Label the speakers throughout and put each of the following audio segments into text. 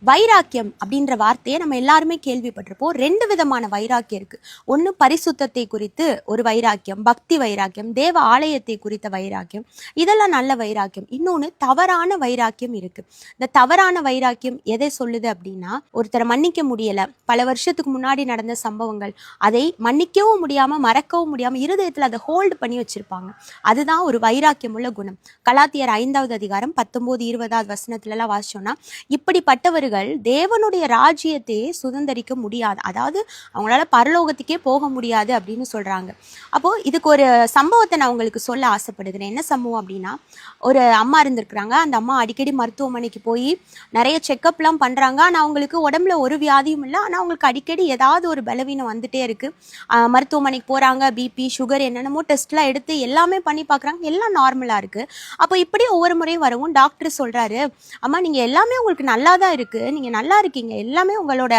Speaker 1: வைராக்கியம் அப்படின்ற வார்த்தையை நம்ம எல்லாருமே கேள்விப்பட்டிருப்போம். 2 விதமான வைராக்கியம் இருக்கு. ஒன்று பரிசுத்தத்தை குறித்து ஒரு வைராக்கியம், பக்தி வைராக்கியம், தேவ ஆலயத்தை குறித்த வைராக்கியம், இதெல்லாம் நல்ல வைராக்கியம். இன்னொன்று தவறான வைராக்கியம் இருக்கு. இந்த தவறான வைராக்கியம் எதை சொல்லுது அப்படின்னா, ஒருத்தரை மன்னிக்க முடியல, பல வருஷத்துக்கு முன்னாடி நடந்த சம்பவங்கள், அதை மன்னிக்கவும் முடியாம மறக்கவும் முடியாம இருதயத்தில் அதை ஹோல்டு பண்ணி வச்சிருப்பாங்க. அதுதான் ஒரு வைராக்கியம் உள்ள குணம். கலாத்தியர் 5வது அதிகாரம் 19, 20வது வசனத்துலலாம் வாசிச்சோம்னா, இப்படிப்பட்டவர்கள் தேவனுடைய ராஜ்யத்தையே சுதந்தரிக்க முடியாது, அதாவது அவங்களால பரலோகத்துக்கே போக முடியாது அப்படின்னு சொல்றாங்க. அப்போ இதுக்கு ஒரு சம்பவத்தை நான் உங்களுக்கு சொல்ல ஆசைப்படுகிறேன். என்ன சம்பவம் அப்படின்னா, ஒரு அம்மா இருந்திருக்கிறாங்க. அந்த அம்மா அடிக்கடி மருத்துவமனைக்கு போய் நிறைய செக்கப்லாம் பண்றாங்க. ஆனால் அவங்களுக்கு உடம்புல ஒரு வியாதியும் இல்லை. ஆனால் அவங்களுக்கு அடிக்கடி ஏதாவது ஒரு பலவீனம் வந்துட்டே இருக்கு. மருத்துவமனைக்கு போறாங்க, பிபி சுகர் என்னென்னமோ டெஸ்ட்லாம் எடுத்து எல்லாமே பண்ணி பார்க்குறாங்க, எல்லாம் நார்மலாக இருக்கு. அப்போ இப்படி ஒவ்வொரு முறையும் வரவும் டாக்டர் சொல்றாரு, அம்மா நீங்க எல்லாமே உங்களுக்கு நல்லா தான் இருக்கு, நீங்க நல்லா இருக்கீங்க, எல்லாமே உங்களோட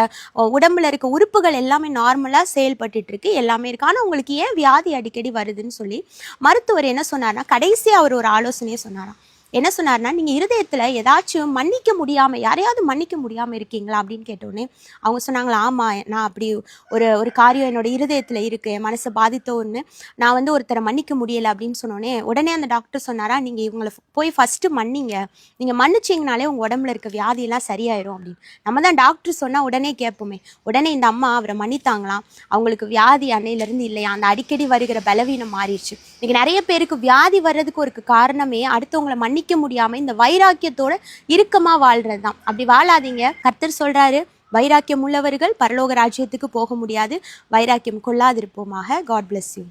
Speaker 1: உடம்புல இருக்க உறுப்புகள் எல்லாமே நார்மலா செயல்பட்டு இருக்கு, எல்லாமே இருக்கு, ஆனா உங்களுக்கு ஏன் வியாதி அடிக்கடி வருதுன்னு சொல்லி மருத்துவர் என்ன சொன்னார்னா, கடைசியா அவர் ஒரு ஆலோசனையை சொன்னாராம். என்ன சொன்னார்னா, நீங்க இருதயத்துல ஏதாச்சும் மன்னிக்க முடியாம, யாரையாவது மன்னிக்க முடியாம இருக்கீங்களா அப்படின்னு கேட்டோடனே அவங்க சொன்னாங்களா, ஆமா நான் அப்படி ஒரு காரியம் என்னோட இருதயத்துல இருக்கு, என் மனசை பாதித்த ஒன்று, நான் ஒருத்தரை மன்னிக்க முடியல அப்படின்னு சொன்னோடனே உடனே அந்த டாக்டர் சொன்னாரா, நீங்க இவங்களை போய் ஃபர்ஸ்ட் மன்னிங்க, நீங்க மன்னிச்சிங்கனாலே உங்க உடம்புல இருக்க வியாதியெல்லாம் சரியாயிரும் அப்படின்னு. நம்ம தான் டாக்டர் சொன்னா உடனே கேட்போமே. உடனே இந்த அம்மா அவரை மன்னித்தாங்களாம். அவங்களுக்கு வியாதி அன்னையிலிருந்து இல்லையா, அந்த அடிக்கடி வருகிற பலவீனம் மாறிடுச்சு. இன்னைக்கு நிறைய பேருக்கு வியாதி வர்றதுக்கு ஒரு காரணமே அடுத்தவங்களை மன்னிக்க முடியாம இந்த வைராக்கியத்தோட இறுக்கமா வாழ்றது தான். அப்படி வாழாதீங்க. கர்த்தர் சொல்றாரு, வைராக்கியம் உள்ளவர்கள் பரலோக ராஜ்யத்துக்கு போக முடியாது. வைராக்கியம் கொள்ளாதிருப்போமாக. God bless you.